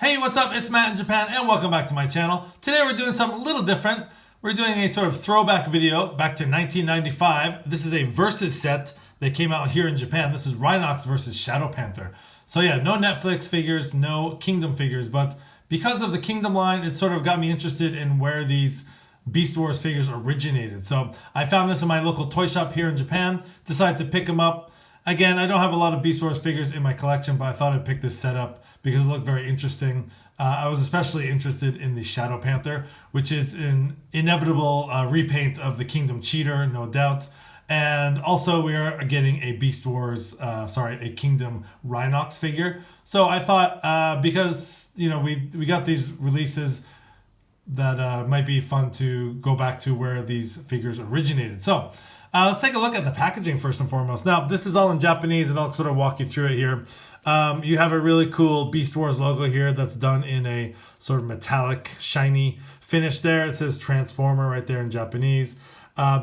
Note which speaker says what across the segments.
Speaker 1: Hey, what's up? It's Matt in Japan and welcome back to my channel. Today we're doing something a little different. We're doing a sort of throwback video back to 1995. This is a versus set that came out here in Japan. This is Rhinox versus Shadow Panther. So yeah, no Netflix figures, no Kingdom figures, but because of the Kingdom line, it sort of got me interested in where these Beast Wars figures originated. So I found this in my local toy shop here in Japan, decided to pick them up. Again, I don't have a lot of Beast Wars figures in my collection, but I thought I'd pick this set up because it looked very interesting. I was especially interested in the Shadow Panther, which is an inevitable repaint of the Kingdom Cheater, no doubt. And also we are getting a Beast Wars, a Kingdom Rhinox figure. So I thought because, we got these releases that might be fun to go back to where these figures originated. So let's take a look at the packaging first and foremost. Now, this is all in Japanese, and I'll sort of walk you through it here. You have a really cool Beast Wars logo here that's done in a sort of metallic, shiny finish there. It says Transformer right there in Japanese.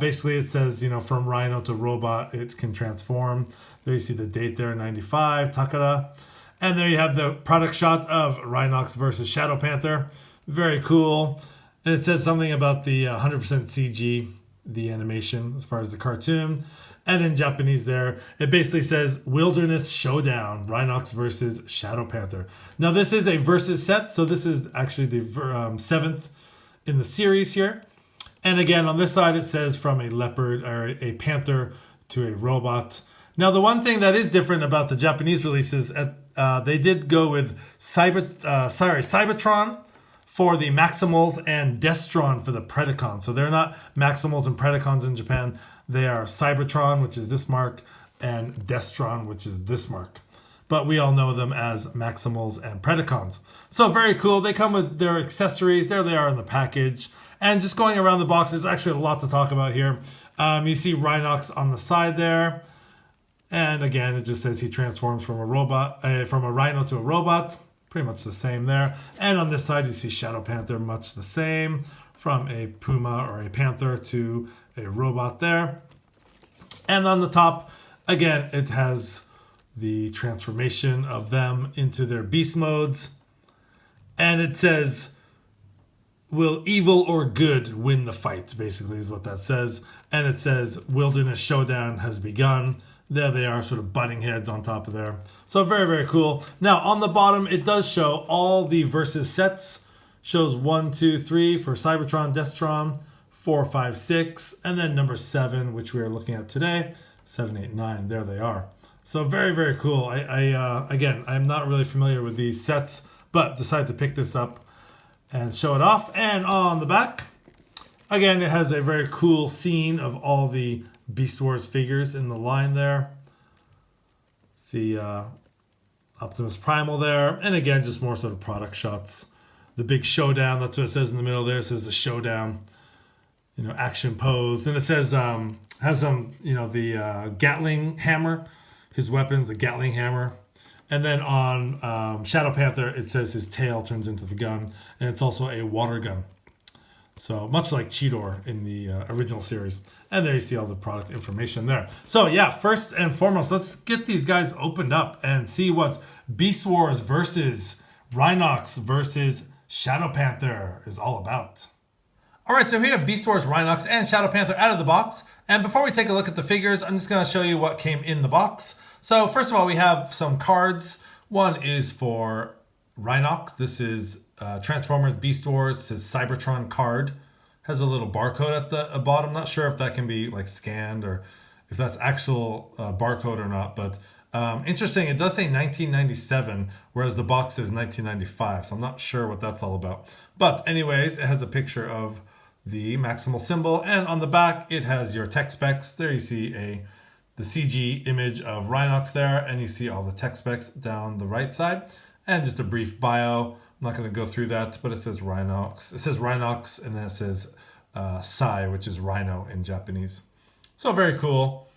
Speaker 1: Basically, it says, from Rhino to Robot, it can transform. There you see the date there, 95, Takara. And there you have the product shot of Rhinox versus Shadow Panther. Very cool. And it says something about the 100% CG, the animation as far as the cartoon. And in Japanese there, it basically says Wilderness Showdown, Rhinox versus Shadow Panther. Now this is a versus set, so this is actually the seventh in the series here. And again, on this side, it says from a leopard or a panther to a robot. Now the one thing that is different about the Japanese releases, they did go with Cybertron for the Maximals and Destron for the Predacons. So they're not Maximals and Predacons in Japan. They are Cybertron, which is this mark, and Destron, which is this mark. But we all know them as Maximals and Predacons. So very cool. They come with their accessories. There they are in the package. And just going around the box, there's actually a lot to talk about here. You see Rhinox on the side there. And again, it just says he transforms from a robot, from a rhino to a robot. Pretty much the same there. And on this side, you see Shadow Panther, much the same. From a puma or a panther to a robot there. And on the top, again, it has the transformation of them into their beast modes. And it says, will evil or good win the fight, basically is what that says. And it says, Wilderness Showdown has begun. There they are, sort of butting heads on top of there. So very, very cool. Now, on the bottom, it does show all the versus sets. Shows 1, 2, 3 for Cybertron, Destron, 4, 5, 6, and then number 7, which we are looking at today, 7, 8, 9. There they are. So very, very cool. Again, I'm not really familiar with these sets, but decided to pick this up and show it off. And on the back, again, it has a very cool scene of all the Beast Wars figures in the line there. See Optimus Primal there. And again, just more sort of product shots. The big showdown, that's what it says in the middle there. It says the showdown, action pose. And it says, has some, the Gatling Hammer, his weapons, the Gatling Hammer. And then on Shadow Panther, it says his tail turns into the gun. And it's also a water gun. So much like Cheetor in the original series. And there you see all the product information there. So yeah, first and foremost, let's get these guys opened up and see what Beast Wars versus Rhinox versus Shadow Panther is all about. Alright, so we have Beast Wars, Rhinox, and Shadow Panther out of the box. And before we take a look at the figures, I'm just going to show you what came in the box. So first of all, we have some cards. One is for Rhinox. This is Transformers Beast Wars. It says Cybertron card. Has a little barcode at the bottom. Not sure if that can be like scanned or if that's actual barcode or not, but interesting, it does say 1997, whereas the box says 1995, so I'm not sure what that's all about. But anyways, it has a picture of the Maximal symbol, and on the back, it has your tech specs. There you see the CG image of Rhinox there, and you see all the tech specs down the right side, and just a brief bio. I'm not going to go through that, but it says Rhinox. It says Rhinox, and then it says Sai, which is Rhino in Japanese. So very cool.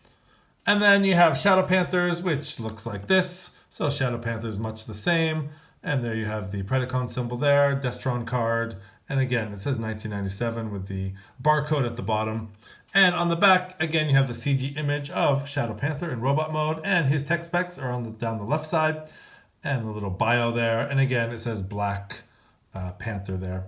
Speaker 1: And then you have Shadow Panthers, which looks like this. So Shadow Panther is much the same. And there you have the Predacon symbol there, Destron card. And again, it says 1997 with the barcode at the bottom. And on the back, again, you have the CG image of Shadow Panther in robot mode. And his tech specs are on down the left side. And the little bio there. And again, it says Black Panther there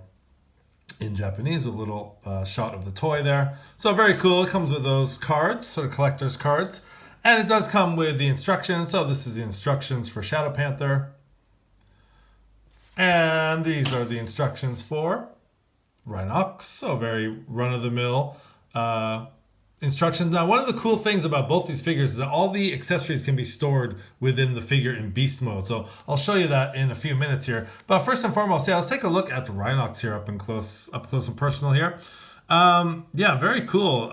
Speaker 1: in Japanese, a little shot of the toy there. So very cool. It comes with those cards, sort of collector's cards. And it does come with the instructions. So this is the instructions for Shadow Panther. And these are the instructions for Rhinox. So very run-of-the-mill instructions. Now, one of the cool things about both these figures is that all the accessories can be stored within the figure in beast mode. So I'll show you that in a few minutes here. But first and foremost, yeah, let's take a look at the Rhinox here up close and personal here. Yeah, very cool.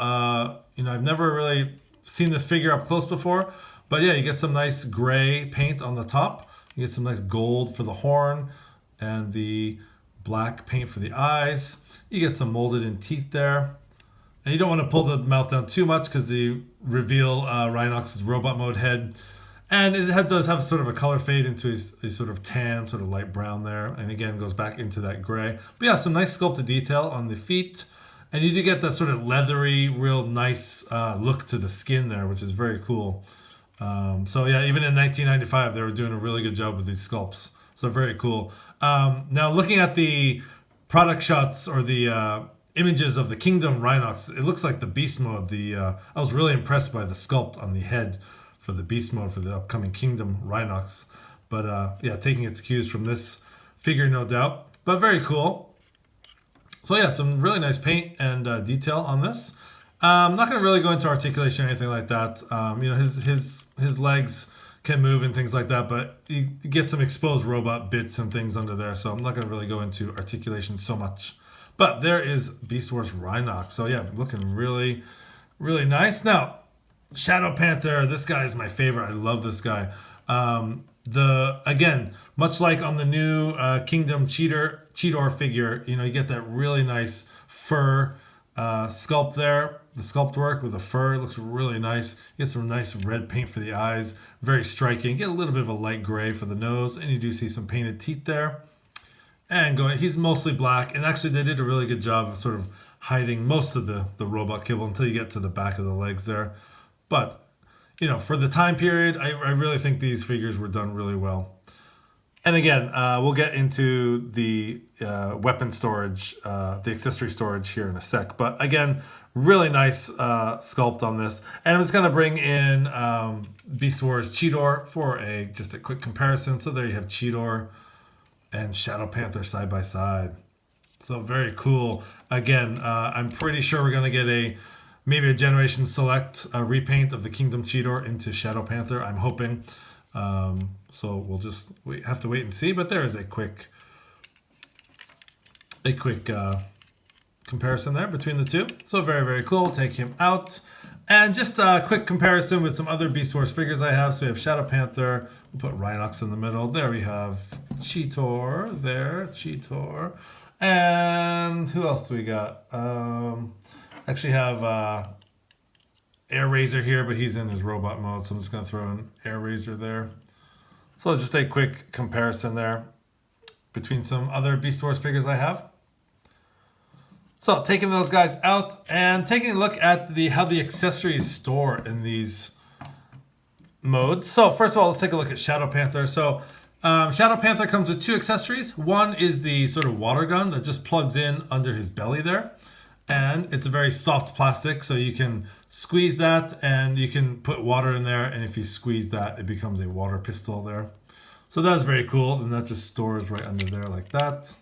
Speaker 1: You know, I've never really seen this figure up close before, but yeah, you get some nice gray paint on the top. You get some nice gold for the horn and the black paint for the eyes. You get some molded in teeth there. And you don't want to pull the mouth down too much because you reveal Rhinox's robot mode head. And it does have sort of a color fade into a sort of tan, sort of light brown there. And again, goes back into that gray. But yeah, some nice sculpted detail on the feet. And you do get that sort of leathery, real nice look to the skin there, which is very cool. So yeah, even in 1995, they were doing a really good job with these sculpts. So very cool. Now looking at the product shots or the images of the Kingdom Rhinox, it looks like the beast mode. I was really impressed by the sculpt on the head for the beast mode for the upcoming Kingdom Rhinox. But yeah, taking its cues from this figure, no doubt. But very cool. So yeah, some really nice paint and detail on this. I'm not going to really go into articulation or anything like that. You know, his legs can move and things like that, but you get some exposed robot bits and things under there. So I'm not going to really go into articulation so much. But there is Beast Wars Rhinox. So yeah, looking really, really nice. Now, Shadow Panther, this guy is my favorite. I love this guy. Again, much like on the new Kingdom Cheetor figure, you know, you get that really nice fur sculpt there. The sculpt work with the fur looks really nice. You get some nice red paint for the eyes. Very striking. Get a little bit of a light gray for the nose. And you do see some painted teeth there. And he's mostly black, and actually they did a really good job of sort of hiding most of the robot kibble until you get to the back of the legs there. But, you know, for the time period, I really think these figures were done really well. And again, we'll get into the weapon storage, the accessory storage here in a sec. But again, really nice sculpt on this. And I'm just going to bring in Beast Wars Cheetor for just a quick comparison. So there you have Cheetor and Shadow Panther side by side. So very cool. Again, I'm pretty sure we're going to get maybe a Generation Select repaint of the Kingdom Cheetor into Shadow Panther. I'm hoping. So we'll just have to wait and see. But there is a quick comparison there between the two. So very, very cool. Take him out. And just a quick comparison with some other Beast Wars figures I have. So we have Shadow Panther. We'll put Rhinox in the middle. There we have Cheetor. There, Cheetor. And who else do we got? Actually have Air Razor here, but he's in his robot mode. So I'm just going to throw in Air Razor there. So let's just take a quick comparison there between some other Beast Wars figures I have. So taking those guys out and taking a look at how the accessories store in these modes. So first of all, let's take a look at Shadow Panther. So Shadow Panther comes with two accessories. One is the sort of water gun that just plugs in under his belly there. And it's a very soft plastic, so you can squeeze that and you can put water in there. And if you squeeze that, it becomes a water pistol there. So that's very cool. And that just stores right under there like that.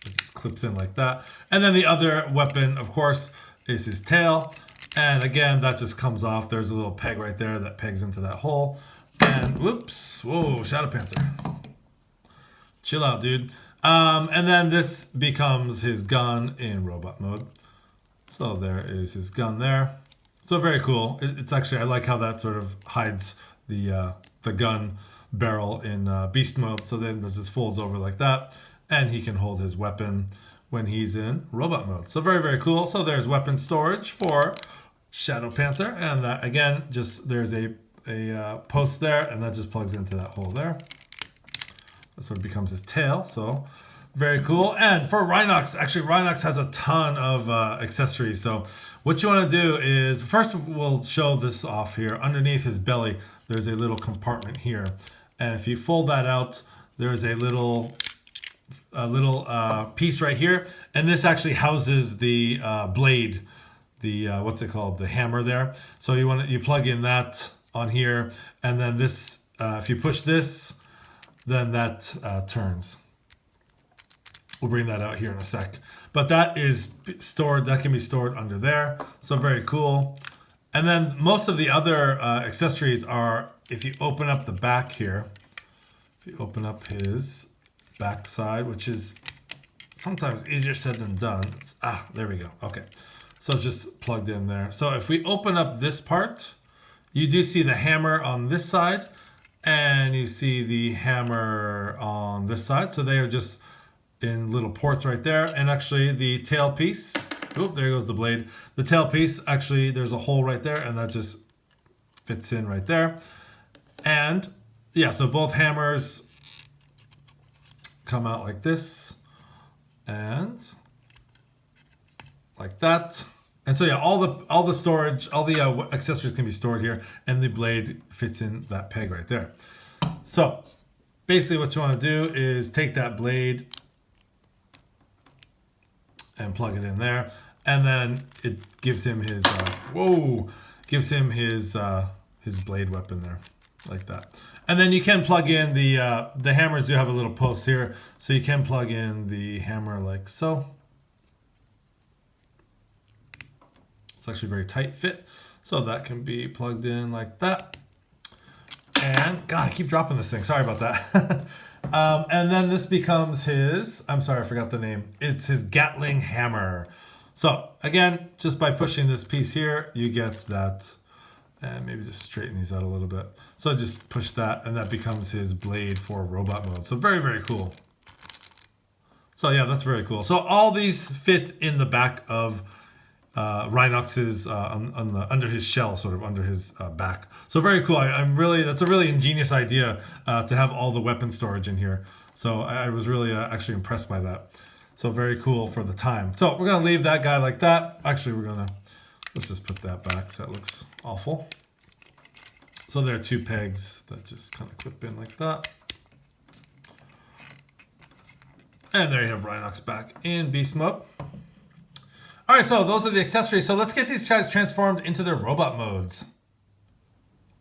Speaker 1: It just clips in like that. And then the other weapon, of course, is his tail. And again, that just comes off. There's a little peg right there that pegs into that hole. And whoops, whoa, Shadow Panther. Chill out, dude. And then this becomes his gun in robot mode. So there is his gun there. So very cool. It's actually, I like how that sort of hides the gun barrel in beast mode. So then it just folds over like that. And he can hold his weapon when he's in robot mode. So very, very cool. So there's weapon storage for Shadow Panther. And that, again, just there's a post there. And that just plugs into that hole there. That's what becomes his tail. So Very cool. And for Rhinox, actually Rhinox has a ton of accessories. So what you want to do is, first we'll show this off here. Underneath his belly, there's a little compartment here. And if you fold that out, there's a little piece right here. And this actually houses the blade, the what's it called, the hammer there. So you plug in that on here, and then this, if you push this, then that turns. We'll bring that out here in a sec. But that is stored, that can be stored under there. So very cool. And then most of the other accessories are, if you open up the back here, if you open up his back side, which is sometimes easier said than done. There we go. Okay. So it's just plugged in there. So if we open up this part, you do see the hammer on this side, and you see the hammer on this side. So they are just in little ports right there. And actually the tail piece, oop, there goes the blade. The tail piece, actually there's a hole right there, and that just fits in right there. And yeah, so both hammers come out like this and like that. And so yeah, all the storage, all the accessories can be stored here, and the blade fits in that peg right there. So basically what you want to do is take that blade and plug it in there, and then it gives him his his blade weapon there, like that. And then you can plug in the hammers do have a little post here, so you can plug in the hammer like so. It's actually very tight fit, so that can be plugged in like that. And God, I keep dropping this thing. Sorry about that. And then this becomes his, I'm sorry, I forgot the name. It's his Gatling Hammer. So again, just by pushing this piece here, you get that. And maybe just straighten these out a little bit. So just push that, and that becomes his blade for robot mode. So very, very cool. So yeah, that's very cool. So all these fit in the back of Rhinox's under his shell, sort of under his back. So very cool. That's a really ingenious idea to have all the weapon storage in here. So I was really actually impressed by that. So very cool for the time. So we're gonna leave that guy like that. Actually, let's just put that back, so that looks awful. So there are two pegs that just kind of clip in like that. And there you have Rhinox back in beast mode. All right, so those are the accessories. So let's get these guys transformed into their robot modes.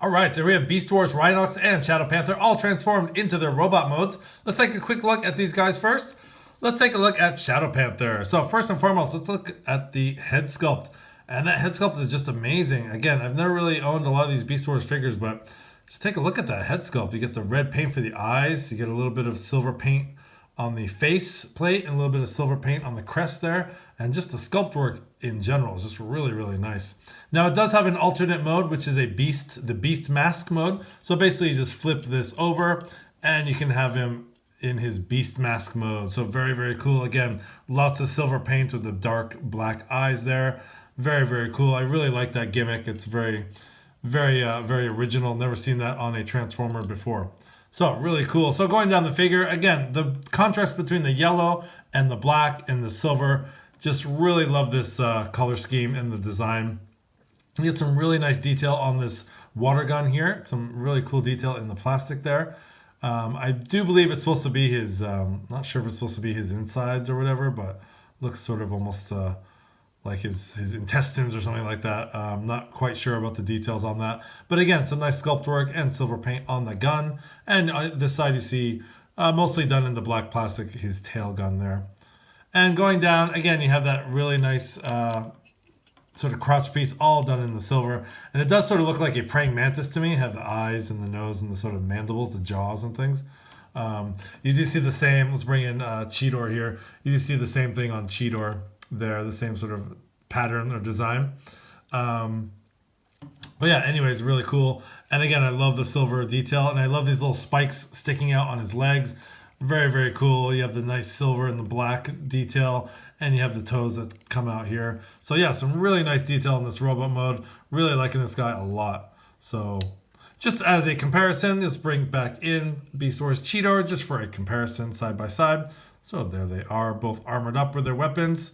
Speaker 1: All right, so we have Beast Wars, Rhinox, and Shadow Panther all transformed into their robot modes. Let's take a quick look at these guys first. Let's take a look at Shadow Panther. So first and foremost, let's look at the head sculpt. And that head sculpt is just amazing. Again, I've never really owned a lot of these Beast Wars figures, but just take a look at that head sculpt. You get the red paint for the eyes. You get a little bit of silver paint on the face plate and a little bit of silver paint on the crest there. And just the sculpt work in general is just really, really nice. Now it does have an alternate mode, which is the beast mask mode. So basically you just flip this over and you can have him in his beast mask mode. So very, very cool. Again, lots of silver paint with the dark black eyes there. Very, very cool. I really like that gimmick. It's very, very, very original. Never seen that on a Transformer before. So really cool. So going down the figure, again, the contrast between the yellow and the black and the silver, just really love this color scheme and the design. You get some really nice detail on this water gun here. Some really cool detail in the plastic there. I do believe it's supposed to be his, not sure if it's supposed to be his insides or whatever, but looks sort of almost like his intestines or something like that. Not quite sure about the details on that. But again, some nice sculpt work and silver paint on the gun. And on this side you see mostly done in the black plastic, his tail gun there. And going down, again, you have that really nice sort of crotch piece all done in the silver. And it does sort of look like a praying mantis to me. Have the eyes and the nose and the sort of mandibles, the jaws and things. You do see the same, let's bring in Cheetor here. You do see the same thing on Cheetor there, the same sort of pattern or design. But yeah, anyways, really cool. And again, I love the silver detail, and I love these little spikes sticking out on his legs. Very, very cool. You have the nice silver and the black detail, and you have the toes that come out here. So yeah, some really nice detail in this robot mode. Really liking this guy a lot. So just as a comparison, let's bring back in Beast Wars Cheetor just for a comparison side by side. So there they are, both armored up with their weapons.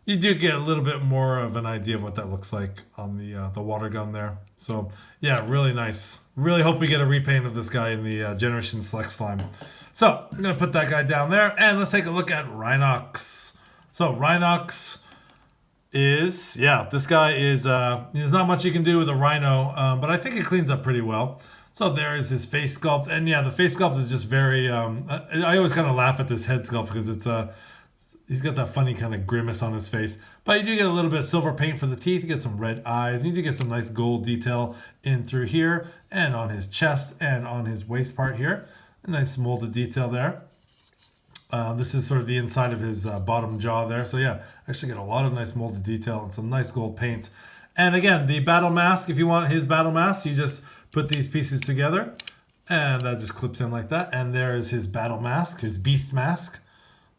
Speaker 1: You do get a little bit more of an idea of what that looks like on the water gun there. So yeah, really nice. Really hope we get a repaint of this guy in the Generation Select slime. So I'm gonna put that guy down there, and let's take a look at Rhinox. So Rhinox is, yeah, this guy is, there's not much you can do with a Rhino, but I think it cleans up pretty well. So there is his face sculpt, and yeah, the face sculpt is just very, I always kind of laugh at this head sculpt because it's, he's got that funny kind of grimace on his face. But you do get a little bit of silver paint for the teeth, you get some red eyes, and you do get some nice gold detail in through here, and on his chest, and on his waist part here. A nice molded detail there. This is sort of the inside of his bottom jaw there. So yeah, actually get a lot of nice molded detail and some nice gold paint. And again, the battle mask, if you want his battle mask, you just put these pieces together and that just clips in like that. And there is his battle mask, his beast mask.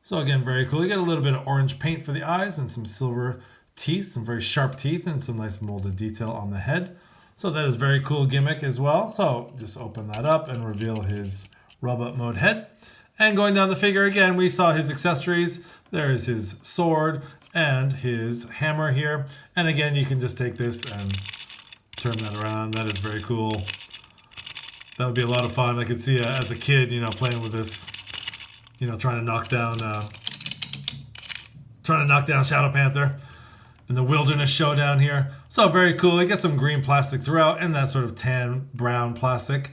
Speaker 1: So again, very cool. You get a little bit of orange paint for the eyes and some silver teeth, some very sharp teeth and some nice molded detail on the head. So that is very cool gimmick as well. So just open that up and reveal his robot mode head. And going down the figure again, we saw his accessories. There is his sword and his hammer here. And again, you can just take this and turn that around. That is very cool. That would be a lot of fun. I could see as a kid, you know, playing with this, you know, trying to knock down Shadow Panther in the Wilderness Showdown here. So very cool. You get some green plastic throughout and that sort of tan brown plastic.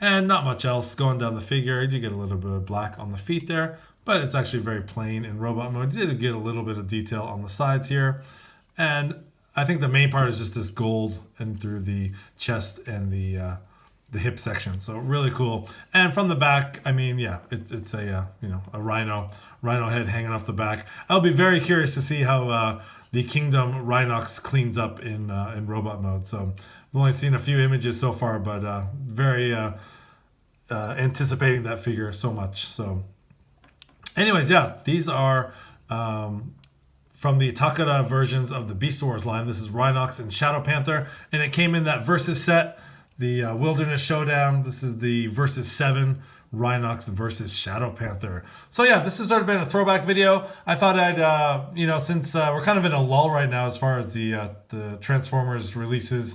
Speaker 1: And not much else going down the figure. You get a little bit of black on the feet there, but it's actually very plain in robot mode. You did get a little bit of detail on the sides here. And I think the main part is just this gold and through the chest and the hip section. So really cool. And from the back, I mean, yeah, it's a you know, a rhino head hanging off the back. I'll be very curious to see how the Kingdom Rhinox cleans up in robot mode. So I've only seen a few images so far, but very anticipating that figure so much. So anyways, yeah, these are from the Takara versions of the Beast Wars line. This is Rhinox and Shadow Panther, and it came in that Versus set, the Wilderness Showdown. This is the Versus 7 Rhinox versus Shadow Panther. So yeah, this has sort of been a throwback video. I thought I'd, you know, since we're kind of in a lull right now as far as the Transformers releases,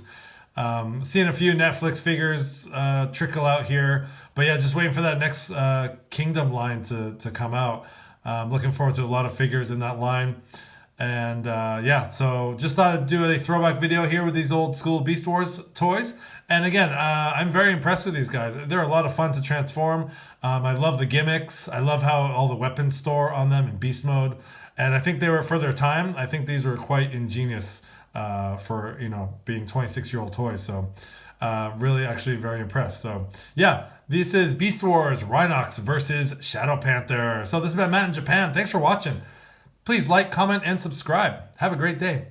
Speaker 1: seeing a few Netflix figures trickle out here. But yeah, just waiting for that next Kingdom line to come out. Looking forward to a lot of figures in that line. And yeah, so just thought I'd do a throwback video here with these old school Beast Wars toys. And again, I'm very impressed with these guys. They're a lot of fun to transform. I love the gimmicks. I love how all the weapons store on them in beast mode. And I think they were for their time. I think these were quite ingenious for, you know, being 26-year-old toys. So really actually very impressed. So yeah, this is Beast Wars Rhinox versus Shadow Panther. So this has been Matt in Japan. Thanks for watching. Please like, comment, and subscribe. Have a great day.